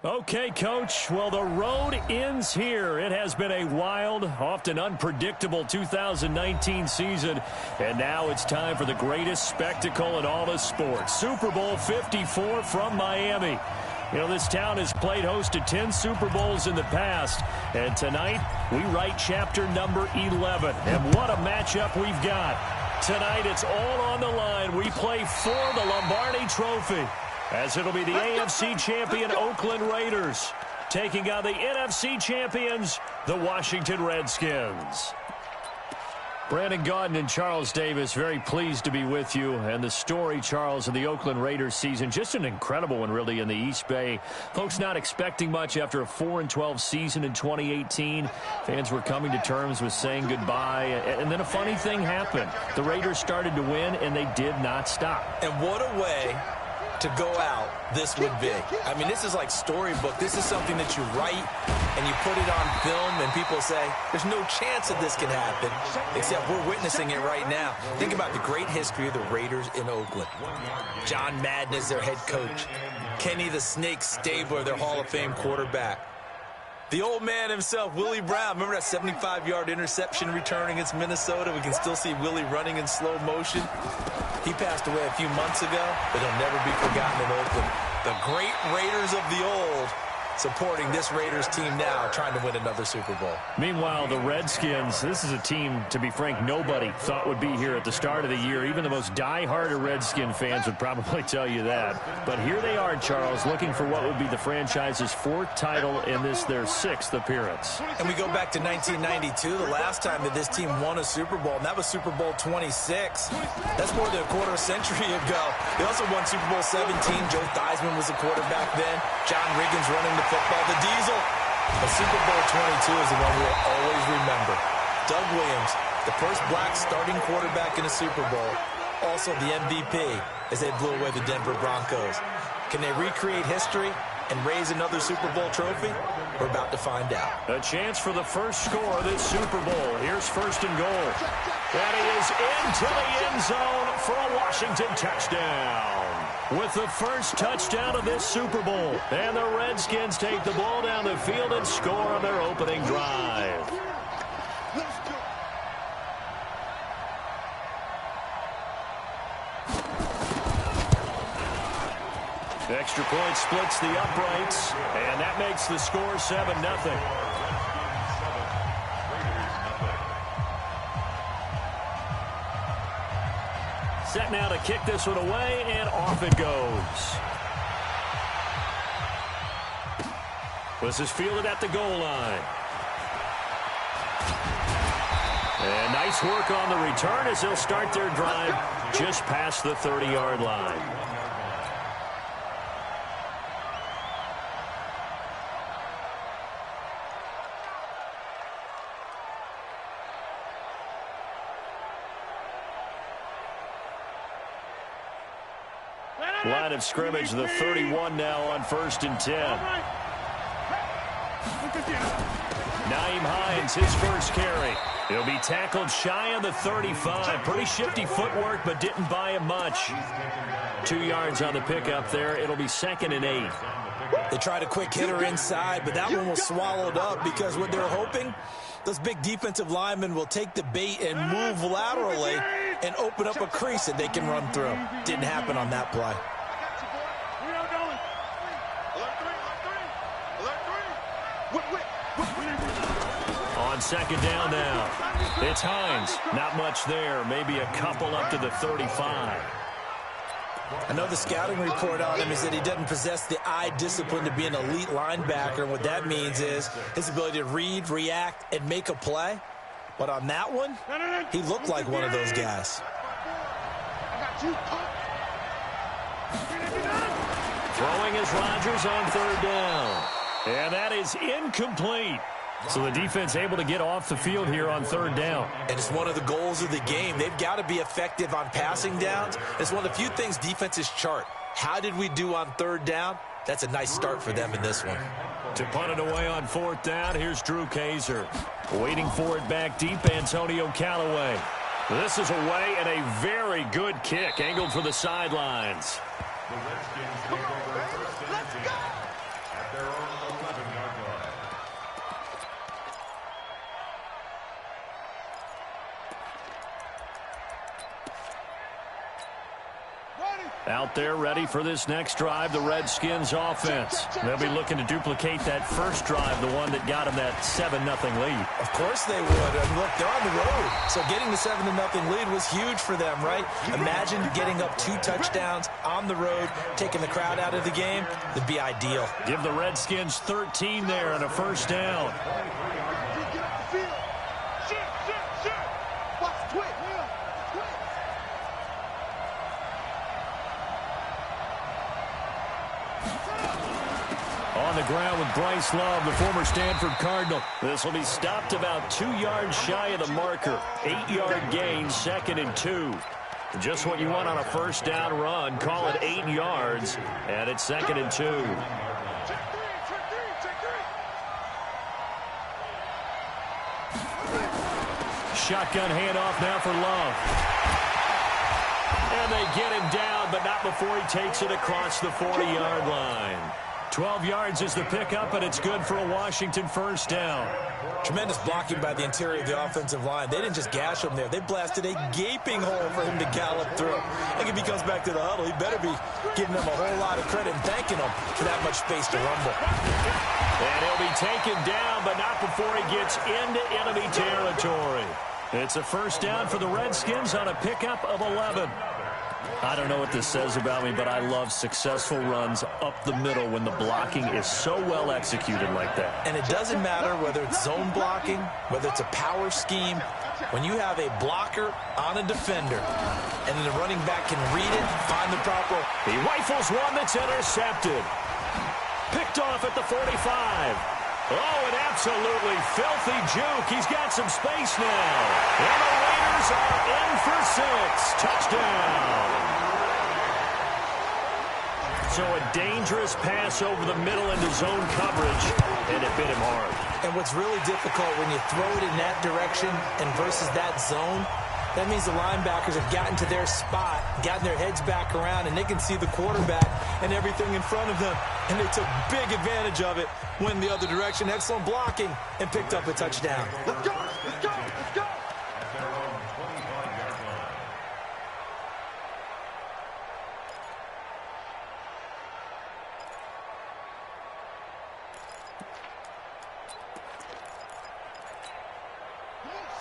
Okay, Coach. Well, the road ends here. It has been a wild, often unpredictable 2019 season. And now it's time for the greatest spectacle in all of sports. Super Bowl 54 from Miami. You know, this town has played host to 10 Super Bowls in the past. And tonight, we write chapter number 11. And what a matchup we've got. Tonight, it's all on the line. We play for the Lombardi Trophy, as it'll be the AFC champion Oakland Raiders taking on the NFC champions, the Washington Redskins. Brandon Gaudin and Charles Davis, very pleased to be with you. And the story, Charles, of the Oakland Raiders season, just an incredible one, really, in the East Bay. Folks not expecting much after a 4-12 season in 2018. Fans were coming to terms with saying goodbye. And then a funny thing happened. The Raiders started to win, and they did not stop. And what a way to go out this would be. I mean, this is like storybook. This is something that you write and you put it on film and people say, there's no chance that this can happen, except we're witnessing it right now. Think about the great history of the Raiders in Oakland. John Madden is their head coach. Kenny the Snake Stabler, their Hall of Fame quarterback. The old man himself, Willie Brown. Remember that 75-yard interception return against Minnesota? We can still see Willie running in slow motion. He passed away a few months ago, but he'll never be forgotten in Oakland. The great Raiders of the old supporting this Raiders team now, trying to win another Super Bowl. Meanwhile, the Redskins, this is a team, to be frank, nobody thought would be here at the start of the year. Even the most die-hard of Redskin fans would probably tell you that. But here they are, Charles, looking for what would be the franchise's fourth title in this, their sixth appearance. And we go back to 1992, the last time that this team won a Super Bowl, and that was Super Bowl 26. That's more than a quarter century ago. They also won Super Bowl 17. Joe Theismann was the quarterback then. John Riggins running the football, the Diesel. But Super Bowl 22 is the one we'll always remember. Doug Williams, the first black starting quarterback in a Super Bowl, also the MVP as they blew away the Denver Broncos. Can they recreate history and raise another Super Bowl trophy? We're about to find out. A chance for the first score of this Super Bowl. Here's first and goal. That is into the end zone for a Washington touchdown. With the first touchdown of this Super Bowl. And the Redskins take the ball down the field and score on their opening drive. Extra point splits the uprights, and that makes the score 7-0. Set now to kick this one away, and off it goes. This is fielded at the goal line. And nice work on the return as they'll start their drive just past the 30-yard line. Line of scrimmage, the 31 now on 1st and 10. Nyheim Hines, his first carry. He'll be tackled shy of the 35. Pretty shifty footwork, but didn't buy him much. 2 yards on the pickup there. It'll be 2nd and 8. They tried a quick hitter inside, but that one was swallowed up because what they're hoping, those big defensive linemen will take the bait and move laterally and open up a crease that they can run through. Didn't happen on that play. On 2nd down now, it's Hines. Not much there, maybe a couple up to the 35. I know the scouting report on him is that he doesn't possess the eye discipline to be an elite linebacker, and what that means is his ability to read, react, and make a play. But on that one, he looked like one of those guys. Throwing is Rodgers on 3rd down. And that is incomplete. So the defense able to get off the field here on 3rd down. And it's one of the goals of the game. They've got to be effective on passing downs. It's one of the few things defenses chart. How did we do on 3rd down? That's a nice start for them in this one. To punt it away on 4th down, here's Drew Kaiser. Waiting for it back deep, Antonio Callaway. This is away and a very good kick, angled for the sidelines. The Redskins take over 1st and 10 at their own Out there ready for this next drive, the Redskins offense. They'll be looking to duplicate that first drive, the one that got them that 7-0 lead. Of course they would. And look, they're on the road. So getting the 7-0 lead was huge for them, right? Imagine getting up 2 touchdowns on the road, taking the crowd out of the game. It'd be ideal. Give the Redskins 13 there and a first down. On the ground with Bryce Love, the former Stanford Cardinal. This will be stopped about 2 yards shy of the marker. 8-yard gain, 2nd and 2. Just what you want on a first down run. Call it 8 yards, and it's 2nd and 2. Shotgun handoff now for Love. And they get him down, but not before he takes it across the 40-yard line. 12 yards is the pickup, and it's good for a Washington first down. Tremendous blocking by the interior of the offensive line. They didn't just gash him there. They blasted a gaping hole for him to gallop through. I think if he comes back to the huddle, he better be giving them a whole lot of credit and thanking them for that much space to rumble. And he'll be taken down, but not before he gets into enemy territory. It's a first down for the Redskins on a pickup of 11. I don't know what this says about me, but I love successful runs up the middle when the blocking is so well executed like that. And it doesn't matter whether it's zone blocking, whether it's a power scheme. When you have a blocker on a defender, and then the running back can read it, find the proper. He rifles one that's intercepted. Picked off at the 45. Oh, an absolutely filthy juke. He's got some space now. And the Raiders are in for 6. Touchdown. So a dangerous pass over the middle into zone coverage, and it bit him hard. And what's really difficult when you throw it in that direction and versus that zone, that means the linebackers have gotten to their spot, gotten their heads back around, and they can see the quarterback and everything in front of them. And they took big advantage of it, went the other direction, excellent blocking, and picked up a touchdown. Let's go, let's go, let's go.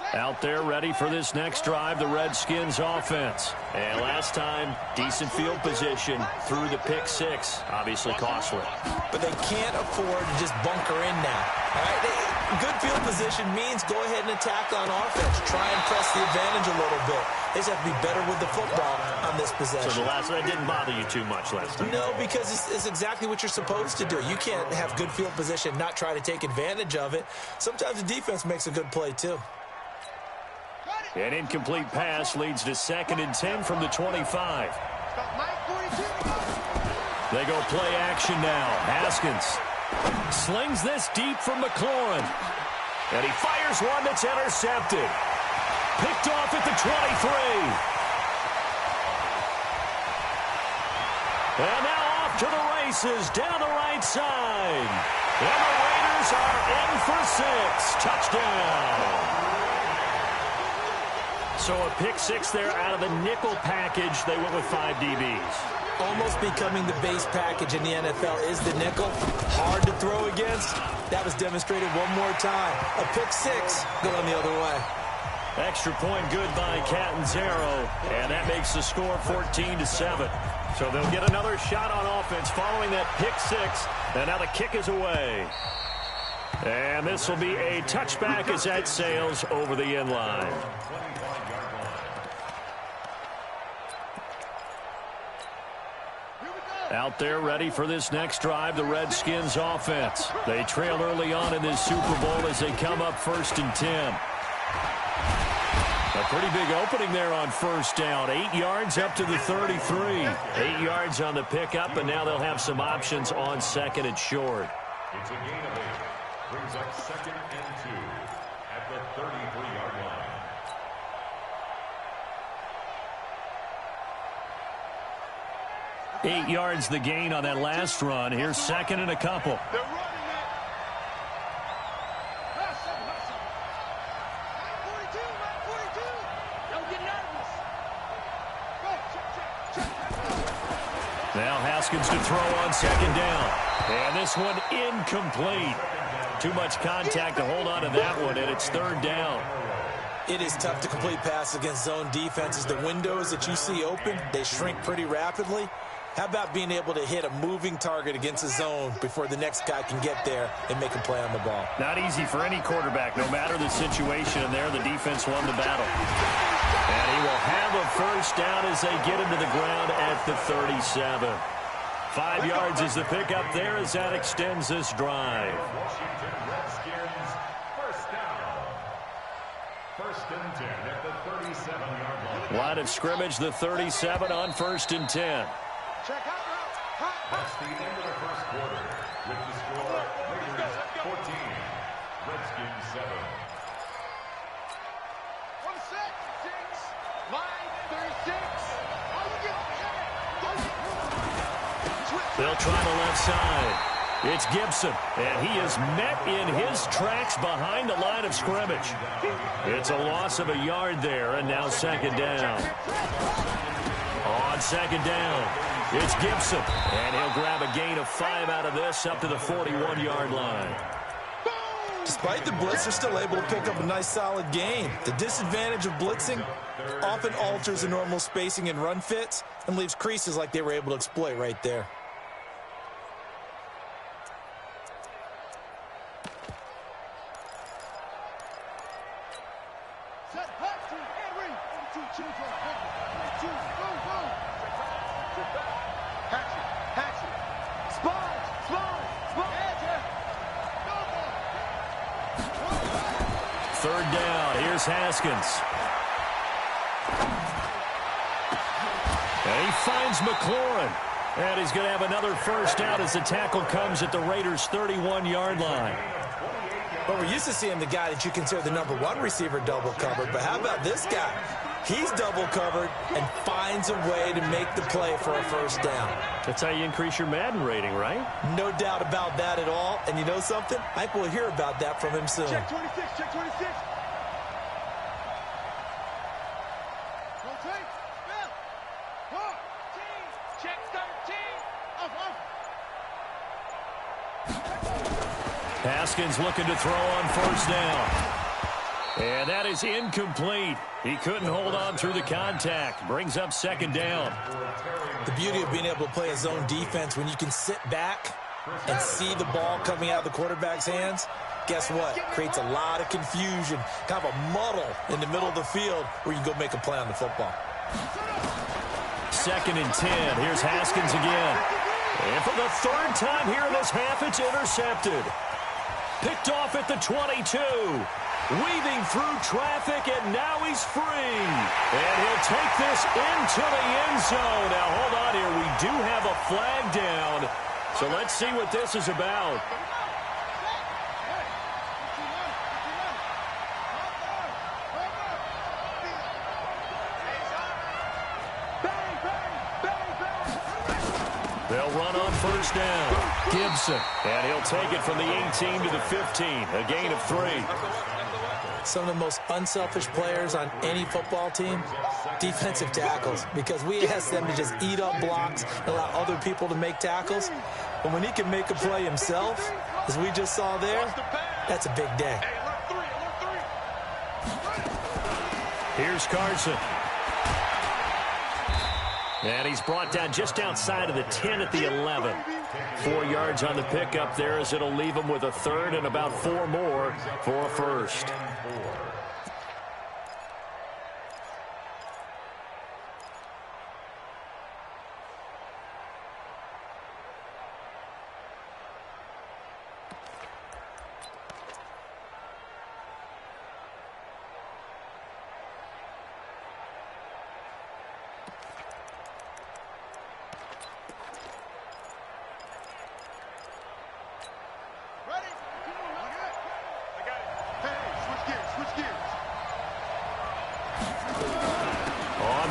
Out there ready for this next drive, the Redskins offense. And last time, decent field position through the pick 6. Obviously costly. But they can't afford to just bunker in now. All right? Good field position means go ahead and attack on offense. Try and press the advantage a little bit. They just have to be better with the football on this possession. So the last one didn't bother you too much last time? No, because it's exactly what you're supposed to do. You can't have good field position, not try to take advantage of it. Sometimes the defense makes a good play, too. An incomplete pass leads to 2nd and 10 from the 25. They go play action now. Haskins slings this deep from McLaurin. And he fires one that's intercepted. Picked off at the 23. And now off to the races down the right side. And the Raiders are in for 6. Touchdown. So a pick 6 there out of the nickel package. They went with 5 DBs. Almost becoming the base package in the NFL is the nickel. Hard to throw against. That was demonstrated one more time. A pick 6 going the other way. Extra point good by Catanzaro. And that makes the score 14-7. So they'll get another shot on offense following that pick 6. And now the kick is away. And this will be a touchback as that sails over the end line. Out there ready for this next drive, the Redskins offense. They trail early on in this Super Bowl as they come up 1st and 10. A pretty big opening there on first down. 8 yards up to the 33. 8 yards on the pickup, and now they'll have some options on 2nd and short. It's a gain of 8. Brings up 2nd and 2 at the 33-yard line. Eight yards the gain on that last run. Here's 2nd and a couple. They're running it. Hustle, hustle. 42, 42. Don't get nervous. Go, check, check, check. Now Haskins to throw on second down. And this one incomplete. Too much contact to hold on to that one, and it's third down. It is tough to complete passes against zone defenses. The windows that you see open, they shrink pretty rapidly. How about being able to hit a moving target against a zone before the next guy can get there and make a play on the ball? Not easy for any quarterback, no matter the situation. And there, the defense won the battle. And he will have a first down as they get him to the ground at the 37. 5 yards is the pickup there as that extends this drive. Washington Redskins, first down. First and 10 at the 37-yard line. Line of scrimmage, the 37 on first and 10. Check out route. That's the end of the first quarter. With the score, Raiders 14, Redskins 7. 6, line 36. They'll try the left side. It's Gibson, and he is met in his tracks behind the line of scrimmage. It's a loss of a yard there, and now second down. On second down, it's Gibson, and he'll grab a gain of 5 out of this up to the 41-yard line. Despite the blitz, they're still able to pick up a nice solid gain. The disadvantage of blitzing often alters the normal spacing and run fits and leaves creases like they were able to exploit right there. Third down, here's Haskins. And he finds McLaurin. And he's going to have another first down as the tackle comes at the Raiders' 31-yard line. Well, we're used to seeing the guy that you consider the #1 receiver double covered, but how about this guy? He's double covered and finds a way to make the play for a first down. That's how you increase your Madden rating, right? No doubt about that at all. And you know something? I think we'll hear about that from him soon. Check 26, check 26. Rotate, spell. 14, check 13. Haskins looking to throw on first down. And that is incomplete. He couldn't hold on through the contact. Brings up second down. The beauty of being able to play a zone defense when you can sit back and see the ball coming out of the quarterback's hands, guess what? Creates a lot of confusion, kind of a muddle in the middle of the field where you can go make a play on the football. Second and 10. Here's Haskins again. And for the third time here in this half, it's intercepted. Picked off at the 22. Weaving through traffic, and now he's free. And he'll take this into the end zone. Now, hold on here. We do have a flag down. So let's see what this is about. They'll run on first down. Gibson. And he'll take it from the 18 to the 15. A gain of 3. Some of the most unselfish players on any football team, defensive tackles, because we ask them to just eat up blocks and allow other people to make tackles. But when he can make a play himself, as we just saw there, that's a big day. Here's Carson. And he's brought down just outside of the 10 at the 11. 4 yards on the pickup there as it'll leave him with a third and about 4 more for a first.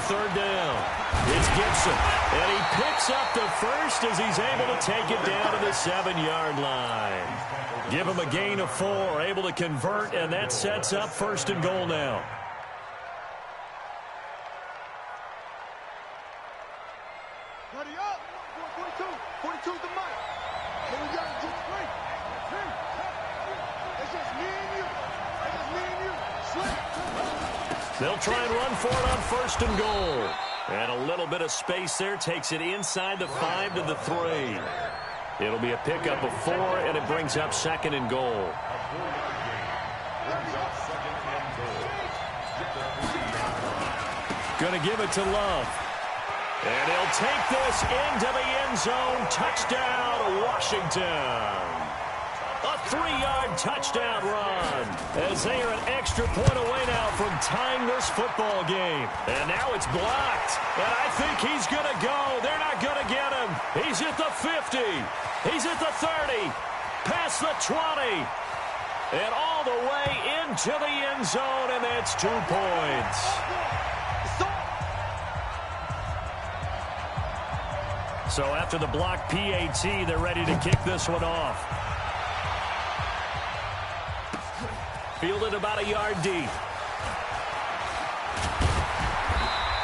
Third down. It's Gibson. And he picks up the first as he's able to take it down to the 7-yard line. Give him a gain of 4. Able to convert, and that sets up first and goal now. Hurry up. 42 is the mic. Here we go. It's just me and you. It's just me and you. Slip. They'll try and run for it on 1st and goal. And a little bit of space there takes it inside the 5 to the 3. It'll be a pickup of 4, and it brings up 2nd and goal. Going to give it to Love. And he'll take this into the end zone. Touchdown, Washington. A 3-yard touchdown run as they are an extra point away now from tying this football game. And now it's blocked. And I think he's going to go. They're not going to get him. He's at the 50. He's at the 30. Past the 20. And all the way into the end zone, and that's 2 points. So after the block PAT, they're ready to kick this one off. Fielded about a yard deep.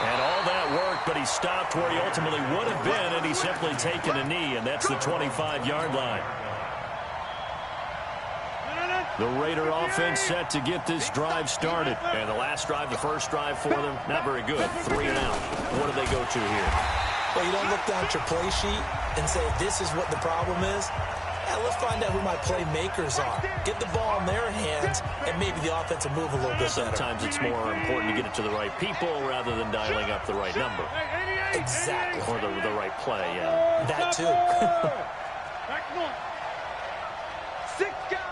And all that worked, but he stopped where he ultimately would have been, and he's simply taken a knee, and that's the 25-yard line. The Raider offense set to get this drive started. And the last drive, the first drive for them, not very good. 3 and out. What do they go to here? Well, you don't look down at your play sheet and say, this is what the problem is. Yeah, let's find out who my playmakers are. Get the ball in their hands, and maybe the offense will move a little bit better. Sometimes it's more important to get it to the right people rather than dialing up the right number. Exactly. Or the right play, yeah. That too. Back north. 6 guys.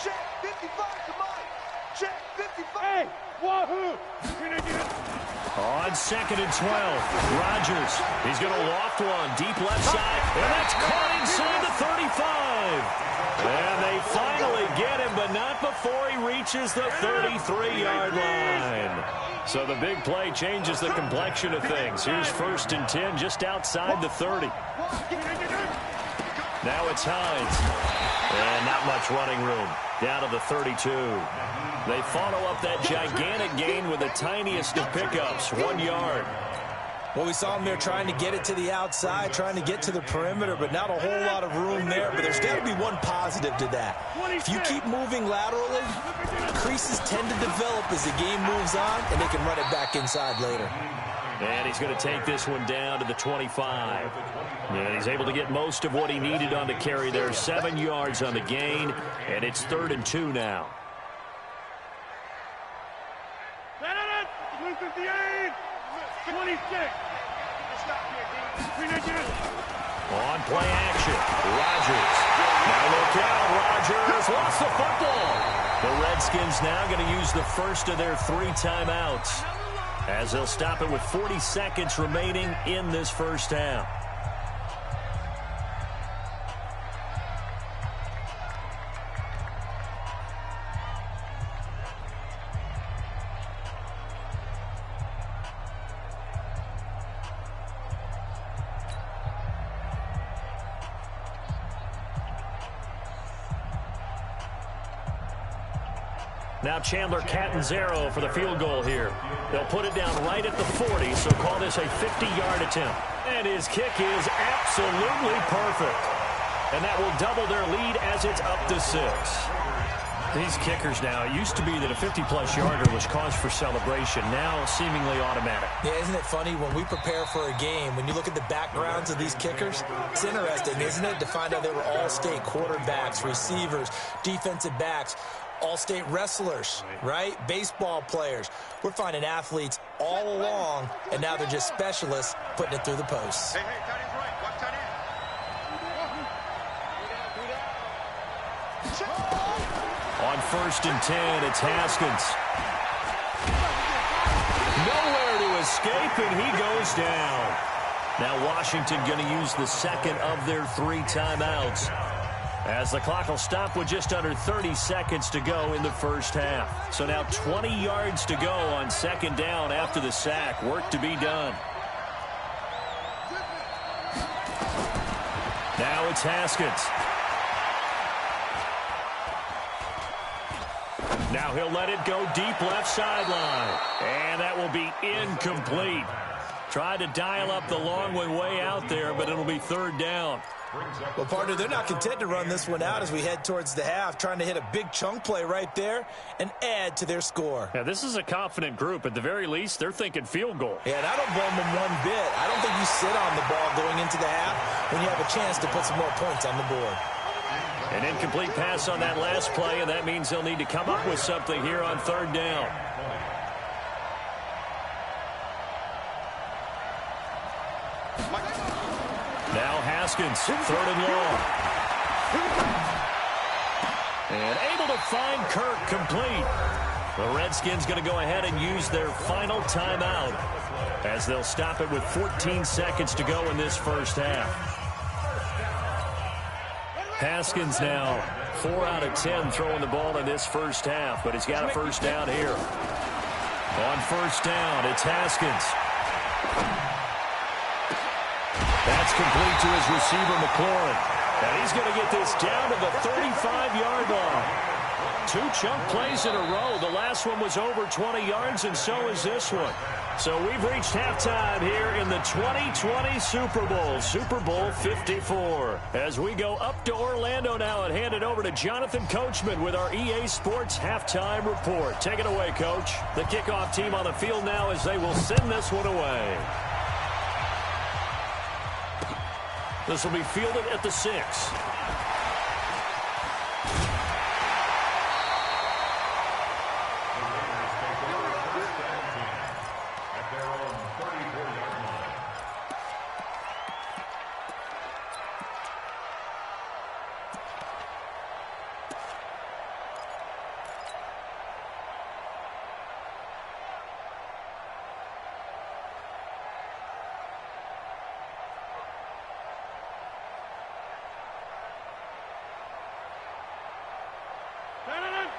Check 55 to Mike. Check 55. Hey, wahoo. On 2nd and 12, Rodgers. He's going to loft one deep left side, and that's caught inside the 35. And they finally get him, but not before he reaches the 33-yard line. So the big play changes the complexion of things. Here's 1st and 10 just outside the 30. Now it's Hines. And not much running room. Down to the 32. They follow up that gigantic gain with the tiniest of pickups, 1 yard. Well, we saw him there trying to get it to the outside, trying to get to the perimeter, but not a whole lot of room there. But there's got to be one positive to that. If you keep moving laterally, creases tend to develop as the game moves on, and they can run it back inside later. And he's going to take this one down to the 25. And he's able to get most of what he needed on the carry there. 7 yards on the gain, and it's 3rd and 2 now. 58, 26. On play action, Rodgers. Now look out, Rodgers lost the football. The Redskins now going to use the first of their 3 timeouts, as they'll stop it with 40 seconds remaining in this first half. Now Chandler Catanzaro for the field goal here. They'll put it down right at the 40, so call this a 50-yard attempt. And his kick is absolutely perfect. And that will double their lead as it's up to 6. These kickers now, it used to be that a 50-plus yarder was cause for celebration. Now seemingly automatic. Yeah, isn't it funny when we prepare for a game, when you look at the backgrounds of these kickers, it's interesting, isn't it, to find out they were all-state quarterbacks, receivers, defensive backs, all-state wrestlers, right? Baseball players. We're finding athletes all along, and now they're just specialists putting it through the posts. Hey, tight end's right. Watch tight end. On 1st and 10, it's Haskins. Nowhere to escape, and he goes down. Now Washington going to use the second of their 3 timeouts, as the clock will stop with just under 30 seconds to go in the first half. So now 20 yards to go on 2nd down after the sack. Work to be done. Now it's Haskins. Now he'll let it go deep left sideline. And that will be incomplete. Tried to dial up the long one way out there, but it'll be third down. Well, partner, they're not content to run this one out as we head towards the half, trying to hit a big chunk play right there and add to their score. Yeah, this is a confident group. At the very least, they're thinking field goal. Yeah, and I don't blame them one bit. I don't think you sit on the ball going into the half when you have a chance to put some more points on the board. An incomplete pass on that last play, and that means they'll need to come up with something here on third down. Now Haskins, third and long. And able to find Kirk complete. The Redskins going to go ahead and use their final timeout as they'll stop it with 14 seconds to go in this first half. Haskins now 4 out of 10 throwing the ball in this first half, but he's got a first down here. On first down, it's Haskins. That's complete to his receiver, McLaurin. And he's going to get this down to the 35-yard line. 2 chunk plays in a row. The last one was over 20 yards, and so is this one. So we've reached halftime here in the 2020 Super Bowl, Super Bowl 54. As we go up to Orlando now and hand it over to Jonathan Coachman with our EA Sports Halftime Report. Take it away, Coach. The kickoff team on the field now as they will send this one away. This will be fielded at the 6.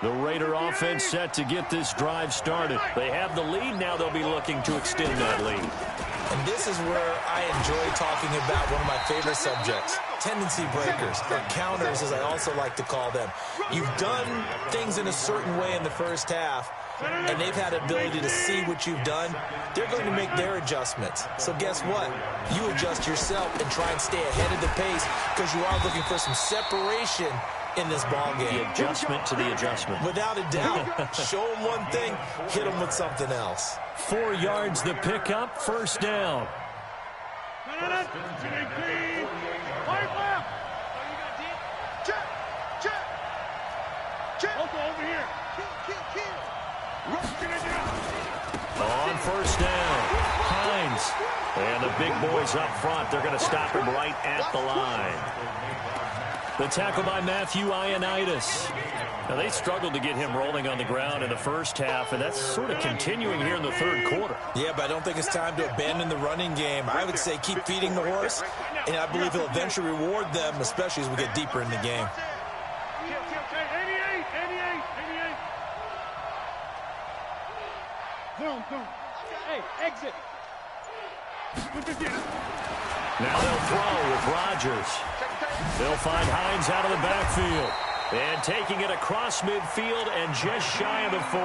The Raider offense set to get this drive started. They have the lead. Now they'll be looking to extend that lead. And this is where I enjoy talking about one of my favorite subjects, tendency breakers, or counters as I also like to call them. You've done things in a certain way in the first half, and they've had the ability to see what you've done. They're going to make their adjustments. So guess what? You adjust yourself and try and stay ahead of the pace because you are looking for some separation in this ball game. The adjustment to the adjustment. Without a doubt. Show them one thing, hit them with something else. 4 yards the pickup, first down. Over here. On first down, Hines. And the big boys up front, they're going to stop him right at the line. The tackle by Matthew Ioannidis. Now, they struggled to get him rolling on the ground in the first half, and that's sort of continuing here in the third quarter. Yeah, but I don't think it's time to abandon the running game. I would say keep feeding the horse, and I believe he'll eventually reward them, especially as we get deeper in the game. 88. Hey, exit. Now they'll throw with Rodgers. They'll find Hines out of the backfield. And taking it across midfield and just shy of the 40.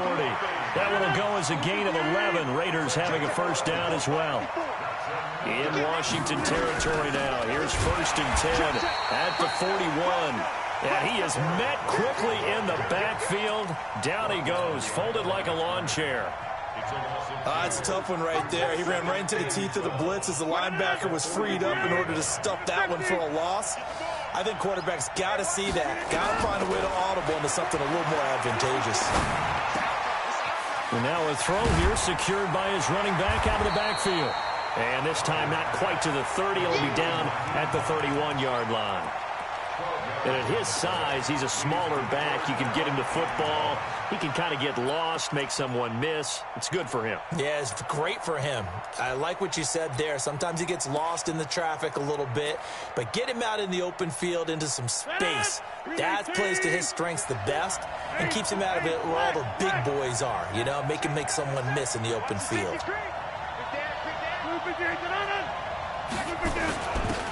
That one will go as a gain of 11. Raiders having a first down as well. In Washington territory now. Here's first and 10 at the 41. And he is met quickly in the backfield. Down he goes, folded like a lawn chair. It's a tough one right there. He ran right into the teeth of the blitz as the linebacker was freed up in order to stuff that one for a loss. I think quarterbacks got to see that. Got to find a way to audible into something a little more advantageous. And now a throw here secured by his running back out of the backfield. And this time not quite to the 30. It'll be down at the 31-yard line. And at his size, he's a smaller back. You can get him to football. He can kind of get lost, make someone miss. It's good for him. Yeah, it's great for him. I like what you said there. Sometimes he gets lost in the traffic a little bit, but get him out in the open field into some space. That plays to his strengths the best and keeps him out of it where all the big boys are, you know, make him make someone miss in the open field.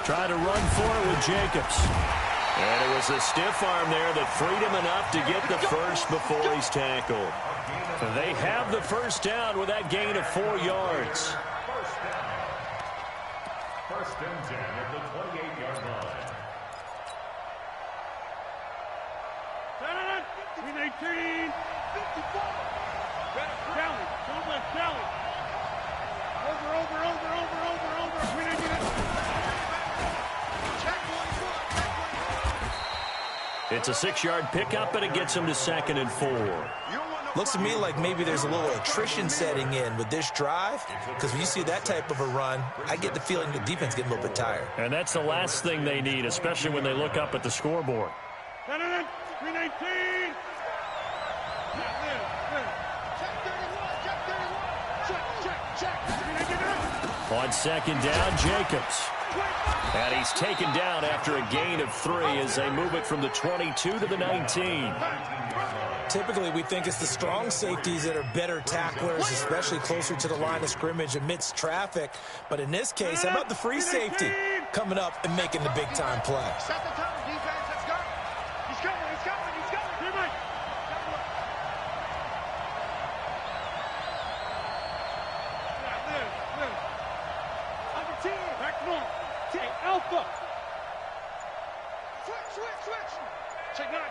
Try to run for it with Jacobs. And it was a stiff arm there that freed him enough to get the first before he's tackled. They have the first down with that gain of 4 yards. First and 10 at the 28-yard line. 18, 54. Kelly, don't let Kelly. Over. It's a 6-yard pickup, and it gets him to 2nd and 4. Looks to me like maybe there's a little attrition setting in with this drive, because when you see that type of a run, I get the feeling the defense getting a little bit tired. And that's the last thing they need, especially when they look up at the scoreboard. 319. On 2nd down, Jacobs. And he's taken down after a gain of 3 as they move it from the 22 to the 19. Typically, we think it's the strong safeties that are better tacklers, especially closer to the line of scrimmage amidst traffic. But in this case, how about the free safety coming up and making the big-time play? Set the tone, defense. Let's go. He's coming. Here, Mike. Back north. Take Alpha. Switch. Check nine.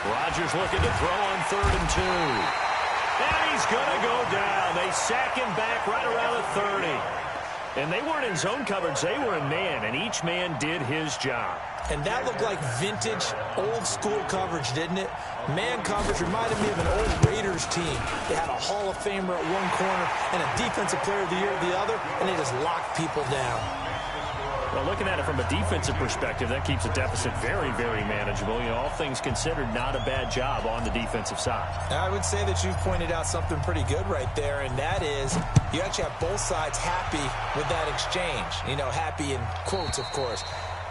Rodgers looking to throw on 3rd and 2. And he's going to go down. They sack him back right around the 30. And they weren't in zone coverage. They were in man, and each man did his job. And that looked like vintage, old-school coverage, didn't it? Man coverage reminded me of an old Raiders team. They had a Hall of Famer at one corner and a Defensive Player of the Year at the other, and they just locked people down. Well, looking at it from a defensive perspective, that keeps the deficit very, very manageable. You know, all things considered, not a bad job on the defensive side. I would say that you've pointed out something pretty good right there, and that is you actually have both sides happy with that exchange. You know, happy in quotes, of course.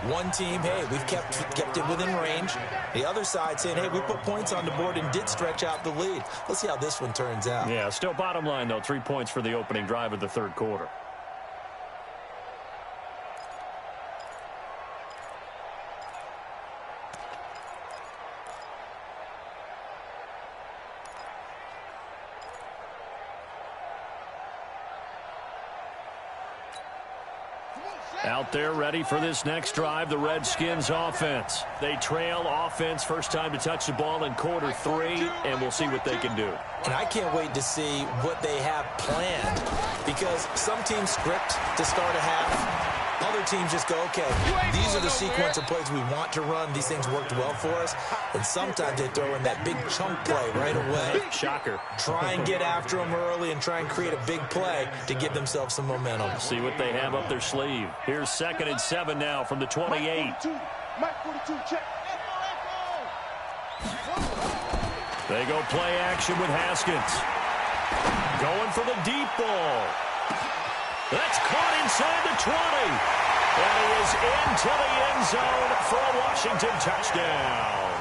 One team, hey, we've kept it within range. The other side saying, hey, we put points on the board and did stretch out the lead. Let's see how this one turns out. Yeah, still bottom line, though, 3 points for the opening drive of the 3rd quarter. Out there ready for this next drive, the Redskins offense. They trail offense, first time to touch the ball in quarter 3, and we'll see what they can do. And I can't wait to see what they have planned, because some teams script to start a half. Other teams just go, okay, these are the sequence of plays we want to run. These things worked well for us. And sometimes they throw in that big chunk play right away. Shocker. Try and get after them early and try and create a big play to give themselves some momentum. See what they have up their sleeve. Here's 2nd and 7 now from the 28. Mike 42, check. They go play action with Haskins. Going for the deep ball. That's caught inside the 20. And he is into the end zone for a Washington touchdown.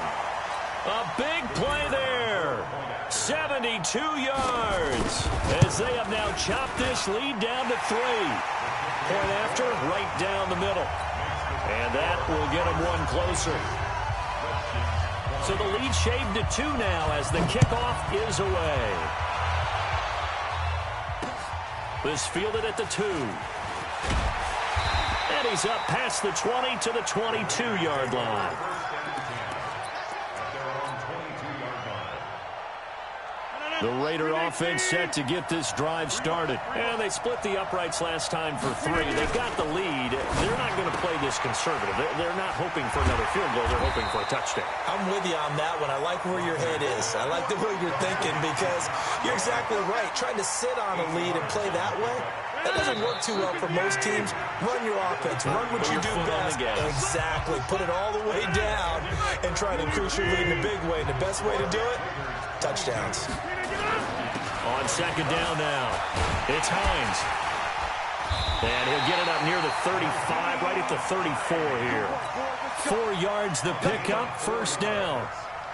A big play there. 72 yards. As they have now chopped this lead down to 3. Point after, right down the middle. And that will get them one closer. So the lead shaved to 2 now as the kickoff is away. This fielded at the 2. And he's up past the 20 to the 22-yard line. The Raider offense set to get this drive started. And they split the uprights last time for 3. They've got the lead. They're not going to play this conservative. They're not hoping for another field goal. They're hoping for a touchdown. I'm with you on that one. I like where your head is. I like the way you're thinking, because you're exactly right. Trying to sit on a lead and play that way, that doesn't work too well for most teams. Run your offense. Run what you do best. Exactly. Put it all the way down and try to increase your lead in a big way. And the best way to do it, touchdowns. On 2nd down now, it's Hines. And he'll get it up near the 35, right at the 34 here. 4 yards the pickup, first down.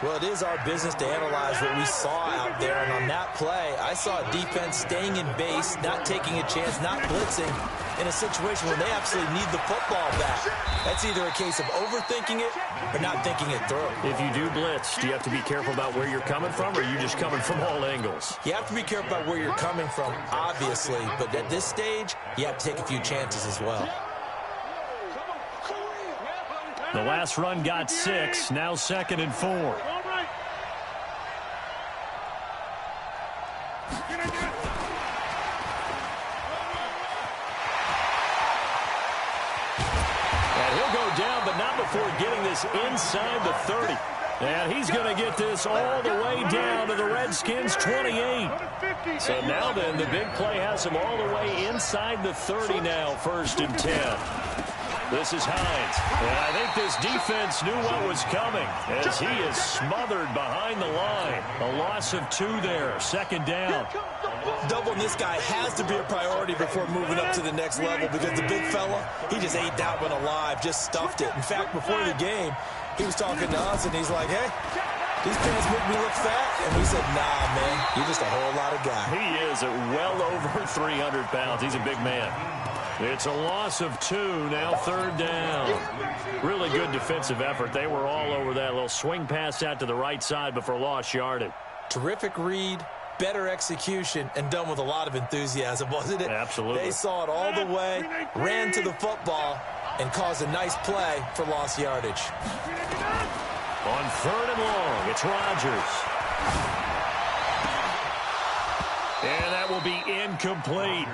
Well, it is our business to analyze what we saw out there. And on that play, I saw a defense staying in base, not taking a chance, not blitzing in a situation where they absolutely need the football back. That's either a case of overthinking it or not thinking it through. If you do blitz, do you have to be careful about where you're coming from, or are you just coming from all angles? You have to be careful about where you're coming from, obviously. But at this stage, you have to take a few chances as well. The last run got 6, now 2nd and 4. And he'll go down, but not before getting this inside the 30. And he's going to get this all the way down to the Redskins' 28. So now then, the big play has him all the way inside the 30 now, 1st and 10. This is Hines, and I think this defense knew what was coming as he is smothered behind the line. A loss of 2 there, 2nd down. Doubling this guy has to be a priority before moving up to the next level because the big fella, he just ate that one alive, just stuffed it. In fact, before the game, he was talking to us, and he's like, hey, these pants make me look fat. And we said, nah, man, you're just a whole lot of guy. He is at well over 300 pounds. He's a big man. It's a loss of 2, now 3rd down. Really good defensive effort. They were all over that little swing pass out to the right side before lost yardage. Terrific read, better execution, and done with a lot of enthusiasm, wasn't it? Absolutely. They saw it all the way, ran to the football, and caused a nice play for lost yardage. On 3rd and long, it's Rodgers. And that will be incomplete.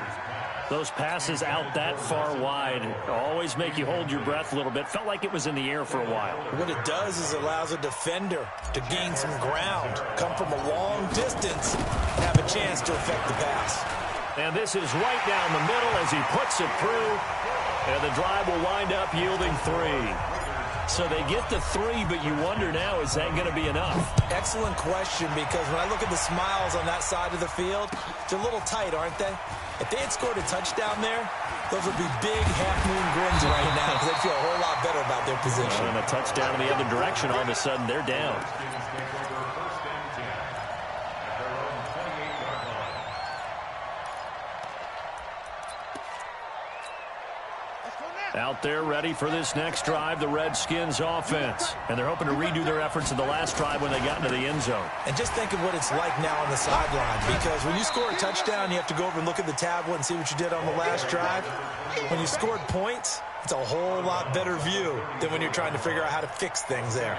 Those passes out that far wide always make you hold your breath a little bit. Felt like it was in the air for a while. What it does is it allows a defender to gain some ground, come from a long distance, and have a chance to affect the pass. And this is right down the middle as he puts it through. And the drive will wind up yielding 3. So they get the 3, but you wonder now, is that going to be enough? Excellent question, because when I look at the smiles on that side of the field, they're a little tight, aren't they? If they had scored a touchdown there, those would be big half-moon grins right now because they'd feel a whole lot better about their position. And a touchdown in the other direction, all of a sudden they're down. Out there ready for this next drive, the Redskins offense. And they're hoping to redo their efforts in the last drive when they got into the end zone. And just think of what it's like now on the sideline, because when you score a touchdown, you have to go over and look at the tablet and see what you did on the last drive. When you scored points, it's a whole lot better view than when you're trying to figure out how to fix things there.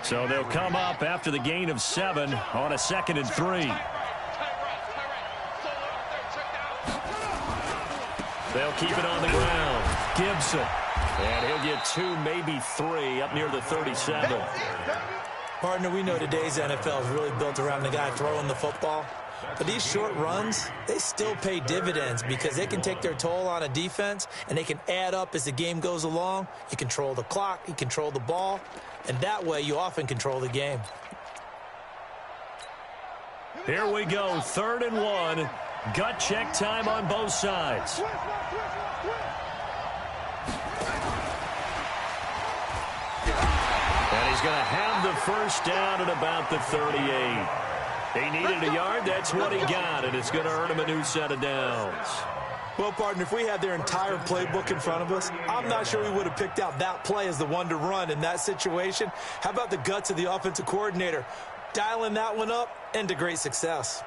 So they'll come up after the gain of 7 on a 2nd and 3. They'll keep it on the ground. Gibson. And he'll get 2, maybe 3 up near the 37. Partner, we know today's NFL is really built around the guy throwing the football. But these short runs, they still pay dividends because they can take their toll on a defense, and they can add up as the game goes along. You control the clock, you control the ball, and that way you often control the game. Here we go, 3rd and 1. Gut check time on both sides. And he's going to have the 1st down at about the 38. He needed a yard. That's what he got, and it's going to earn him a new set of downs. Well, partner, if we had their entire playbook in front of us, I'm not sure we would have picked out that play as the one to run in that situation. How about the guts of the offensive coordinator? Dialing that one up into great success.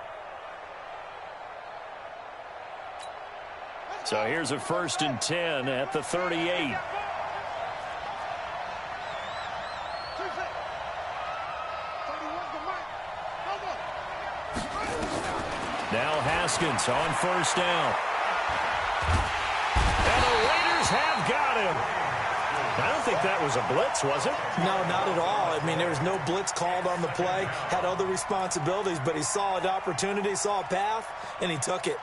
So here's a 1st and 10 at the 38. Now Haskins on 1st down. And the Raiders have got him. I don't think that was a blitz, was it? No, not at all. I mean, there was no blitz called on the play. Had other responsibilities, but he saw an opportunity, saw a path, and he took it.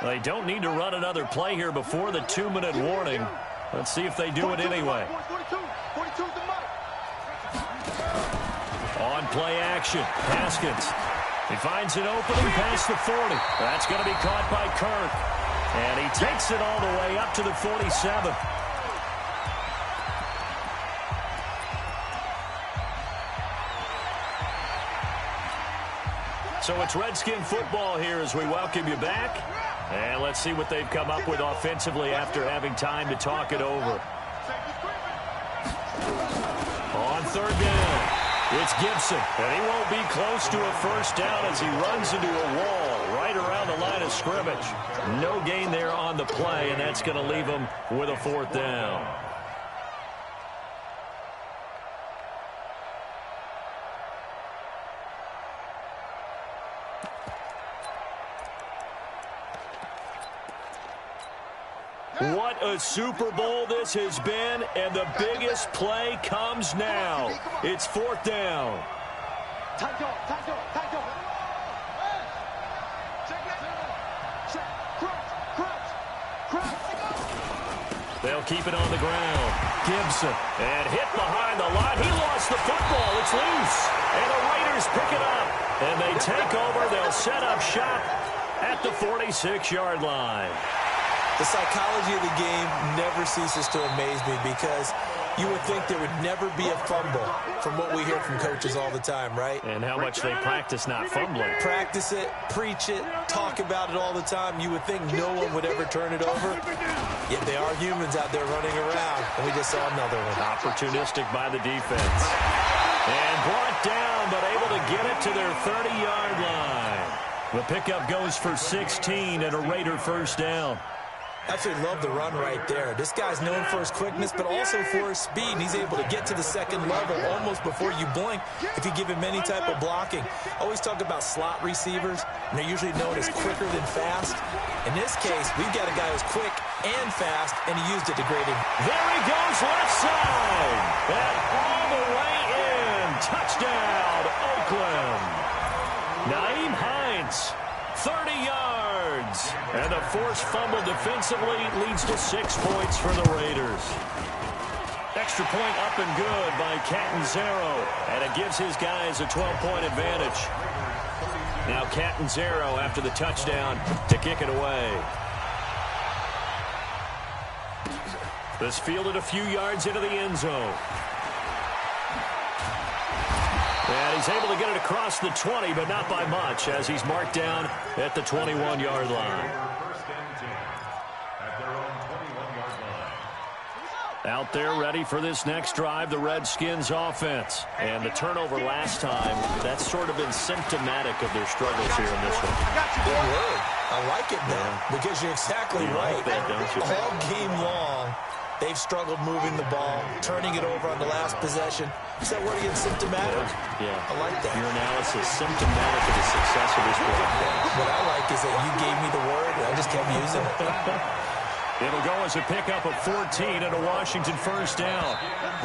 They don't need to run another play here before the 2-minute warning. Let's see if they do it anyway. On play action, Haskins. He finds an opening past the 40. That's going to be caught by Kirk. And he takes it all the way up to the 47. So it's Redskin football here as we welcome you back. And let's see what they've come up with offensively after having time to talk it over. On third down, it's Gibson. And he won't be close to a first down as he runs into a wall right around the line of scrimmage. No gain there on the play, and that's going to leave him with a fourth down. What a Super Bowl this has been, and the biggest play comes now. It's fourth down. They'll keep it on the ground. Gibson, and hit behind the line. He lost the football. It's loose, and the Raiders pick it up, and they take over. They'll set up shop at the 46-yard line. The psychology of the game never ceases to amaze me because you would think there would never be a fumble from what we hear from coaches all the time, right? And how much they practice not fumbling. Practice it, preach it, talk about it all the time. You would think no one would ever turn it over. Yet they are humans out there running around, and we just saw another one. Opportunistic by the defense. And brought down, but able to get it to their 30-yard line. The pickup goes for 16 and a Raider first down. Absolutely love the run right there. This guy's known for his quickness, but also for his speed. He's able to get to the second level almost before you blink if you give him any type of blocking. I always talk about slot receivers, and they're usually known as quicker than fast. In this case, we've got a guy who's quick and fast, and he used it to great advantage. There he goes, left side. And all the way in. Touchdown, Oakland. Naeem Hines, 30 yards. And a forced fumble defensively leads to 6 points for the Raiders. Extra point up and good by Catanzaro. And it gives his guys a 12-point advantage. Now Catanzaro after the touchdown to kick it away. This fielded a few yards into the end zone. And he's able to get it across the 20, but not by much, as he's marked down at the 21-yard line. Out there ready for this next drive, the Redskins offense. And the turnover last time, that's sort of been symptomatic of their struggles here in this one. Good word. I like it, though, because you're exactly right. Like that, don't you? All game long, they've struggled moving the ball, turning it over on the last possession. Is that word again, symptomatic? Yeah. I like that. Your analysis, symptomatic of the success of this broadcast. What I like is that you gave me the word, and I just kept using it. It'll go as a pickup of 14 and a Washington first down.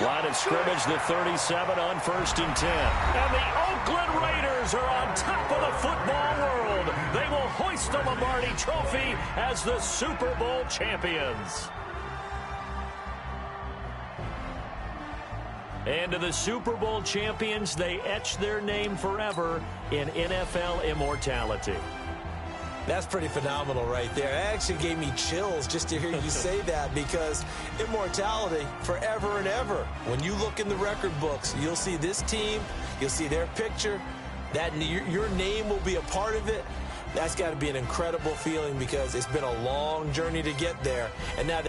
Line of scrimmage, the 37 on 1st and 10. And the Oakland Raiders are on top of the football world. They will hoist the Lombardi Trophy as the Super Bowl champions. And to the Super Bowl champions, they etch their name forever in NFL immortality. That's pretty phenomenal right there. It actually gave me chills just to hear you say that, because immortality forever and ever. When you look in the record books, you'll see this team, you'll see their picture, that your name will be a part of it. That's got to be an incredible feeling, because it's been a long journey to get there. And now